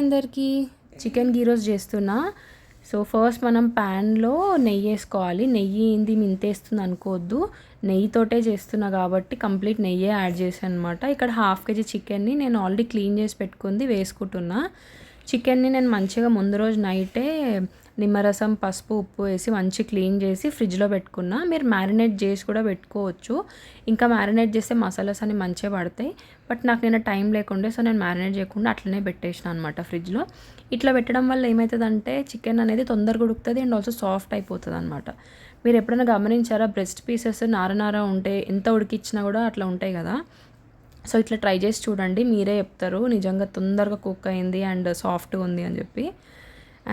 అందరికీ, చికెన్ గీ రోస్ట్ చేస్తున్నా. So first మనం ప్యాన్లో నెయ్యి వేసుకోవాలి. నెయ్యి ఏంది మింతేస్తుంది అనుకోవద్దు, నెయ్యితోటే చేస్తున్నా కాబట్టి కంప్లీట్ నెయ్యే యాడ్ చేశాను అనమాట. ఇక్కడ 1/2 kg చికెన్ని నేను ఆల్రెడీ క్లీన్ చేసి పెట్టుకుంది వేసుకుంటున్నా. చికెన్ని నేను మంచిగా ముందు రోజు నైటే నిమ్మరసం, పసుపు, ఉప్పు వేసి మంచి క్లీన్ చేసి ఫ్రిడ్జ్లో పెట్టుకున్నా. మీరు మ్యారినేట్ చేసి కూడా పెట్టుకోవచ్చు. ఇంకా మ్యారినేట్ చేస్తే మసాలాస్ అన్ని మంచిగా పడతాయి. బట్ నాకు నేను టైం లేకుండే, సో నేను మ్యారినేట్ చేయకుండా అట్లనే పెట్టేసిన అనమాట ఫ్రిడ్జ్లో. ఇట్లా పెట్టడం వల్ల ఏమవుతుందంటే చికెన్ అనేది తొందరగా ఉడుకుతుంది అండ్ ఆల్సో సాఫ్ట్ అయిపోతుంది అనమాట. మీరు ఎప్పుడైనా గమనించారా, బ్రెస్ట్ పీసెస్ నార ఉంటే ఎంత ఉడికిచ్చినా కూడా అట్లా ఉంటాయి కదా. సో ఇట్లా ట్రై చేసి చూడండి, మీరే చెప్తారు నిజంగా తొందరగా కుక్ అయింది అండ్ సాఫ్ట్గా ఉంది అని చెప్పి.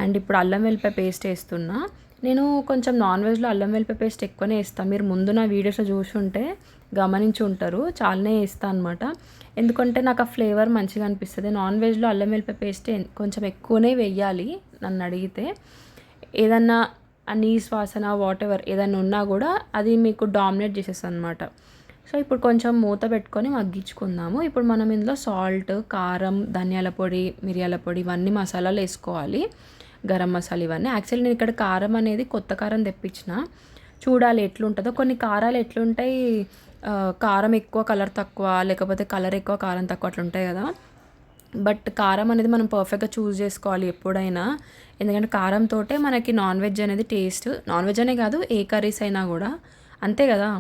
అండ్ ఇప్పుడు అల్లం వెల్లిపాయ పేస్ట్ వేస్తున్నా. నేను కొంచెం నాన్ వెజ్లో అల్లం వెల్లిపాయ పేస్ట్ ఎక్కువనే వేస్తాను. మీరు ముందు నా వీడియోస్లో చూసి ఉంటే గమనించి ఉంటారు, చాలానే వేస్తాను అనమాట. ఎందుకంటే నాకు ఆ ఫ్లేవర్ మంచిగా అనిపిస్తుంది. నాన్ వెజ్లో అల్లం వెల్లిపాయ పేస్ట్ కొంచెం ఎక్కువనే వేయాలి నన్ను అడిగితే. ఏదన్నా నీస్ వాసన వాట్ ఎవర్ ఏదైనా ఉన్నా కూడా అది మీకు డామినేట్ చేసేస్తుంది అనమాట. సో ఇప్పుడు కొంచెం మూత పెట్టుకొని మగ్గించుకుందాము. ఇప్పుడు మనం ఇందులో సాల్ట్, కారం, ధనియాల పొడి, మిరియాల పొడి ఇవన్నీ మసాలాలు వేసుకోవాలి. గరం మసాలా ఇవన్నీ. యాక్చువల్లీ నేను ఇక్కడ కారం అనేది కొత్త కారం తెప్పించిన, చూడాలి ఎట్లుంటుందో. కొన్ని కారాలు ఎట్లుంటాయి, కారం ఎక్కువ కలర్ తక్కువ, లేకపోతే కలర్ ఎక్కువ కారం తక్కువ అట్లా ఉంటాయి కదా. బట్ కారం అనేది మనం పర్ఫెక్ట్గా చూస్ చేసుకోవాలి ఎప్పుడైనా. ఎందుకంటే కారంతో మనకి నాన్ వెజ్ అనేది టేస్ట్, నాన్ వెజ్ అనే కాదు ఏ కర్రీస్ అయినా కూడా అంతే కదా.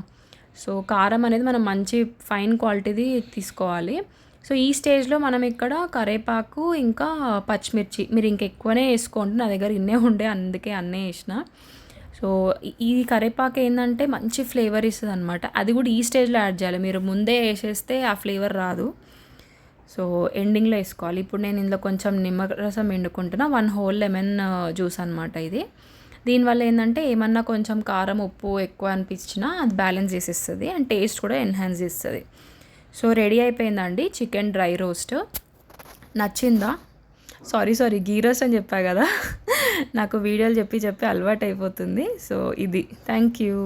సో కారం అనేది మనం మంచి ఫైన్ క్వాలిటీది తీసుకోవాలి. సో ఈ స్టేజ్లో మనం ఇక్కడ కరివేపాకు ఇంకా పచ్చిమిర్చి మీరు ఇంకెక్కువనే వేసుకోండి, నా దగ్గర ఇన్నే ఉండే అందుకే అన్నే వేసిన. సో ఈ కరివేపాకు ఏంటంటే మంచి ఫ్లేవర్ ఇస్తుంది అనమాట. అది కూడా ఈ స్టేజ్లో యాడ్ చేయాలి, మీరు ముందే వేసేస్తే ఆ ఫ్లేవర్ రాదు. సో ఎండింగ్లో వేసుకోవాలి. ఇప్పుడు నేను ఇందులో కొంచెం నిమ్మరసం పిండుకుంటున్నా, 1 whole లెమన్ జ్యూస్ అనమాట ఇది. దీనివల్ల ఏంటంటే ఏమన్నా కొంచెం కారం, ఉప్పు ఎక్కువ అనిపించినా అది బ్యాలెన్స్ చేసేస్తుంది అండ్ టేస్ట్ కూడా ఎన్హాన్స్ చేస్తుంది. సో రెడీ అయిపోయిందండి చికెన్ డ్రై రోస్ట్. నచ్చిందా? సారీ గీ రోస్ట్ అని చెప్పా కదా. నాకు వీడియోలు చెప్పి అలవాటు అయిపోతుంది. సో ఇది, థ్యాంక్ యూ.